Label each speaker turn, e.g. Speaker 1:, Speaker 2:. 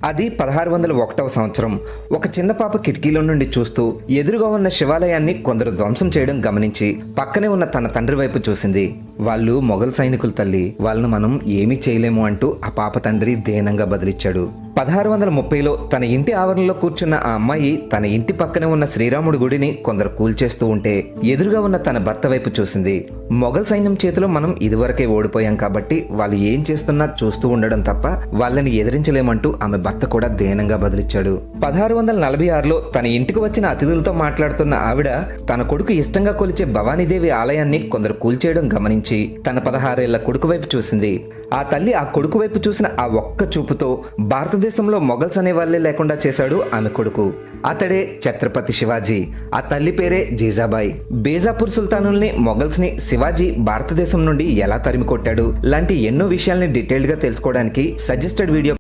Speaker 1: అది 1601వ సంవత్సరం. ఒక చిన్న పాప కిటికీలో నుండి చూస్తూ ఎదురుగా ఉన్న శివాలయాన్ని కొందరు ధ్వంసం చేయడం గమనించి పక్కనే ఉన్న తన తండ్రి వైపు చూసింది. వాళ్ళు మొఘల్ సైనికులు తల్లి, వాళ్ళను మనం ఏమీ చేయలేము అంటూ ఆ పాప తండ్రి దీనంగా బదిలిచ్చాడు. 1630లో తన ఇంటి ఆవరణలో కూర్చున్న ఆ అమ్మాయి తన ఇంటి పక్కనే ఉన్న శ్రీరాముడి గుడిని కొందరు కూల్చేస్తూ ఉంటే ఎదురుగా ఉన్న తన భర్త వైపు చూసింది. మొఘల్ సైన్యం చేతిలో మనం ఇదివరకే ఓడిపోయాం కాబట్టి వాళ్ళు ఏం చేస్తున్నా చూస్తూ ఉండడం తప్ప వాళ్ళని ఎదిరించలేమంటూ ఆమె భర్త కూడా దీనంగా బదిలిచ్చాడు. 1646లో తన ఇంటికి వచ్చిన అతిథులతో మాట్లాడుతున్న ఆవిడ తన కొడుకు ఇష్టంగా కొలిచే భవానీదేవి ఆలయాన్ని కొందరు కూల్చేయడం గమనించి తన 16 ఏళ్ల కొడుకు వైపు చూసింది. ఆ తల్లి ఆ కొడుకు వైపు చూసిన ఆ ఒక్క చూపుతో భారతదేశంలో మొఘల్స్ అనే వాళ్ళే లేకుండా చేశాడు ఆమె కొడుకు. అతడే ఛత్రపతి శివాజీ. ఆ తల్లి పేరే జీజాబాయి. బేజాపూర్ సుల్తానుల్ని, మొఘల్స్ ని శివాజీ భారతదేశం నుండి ఎలా తరిమి కొట్టాడు లాంటి ఎన్నో విషయాల్ని డీటెయిల్డ్ గా తెలుసుకోవడానికి సజెస్టెడ్ వీడియో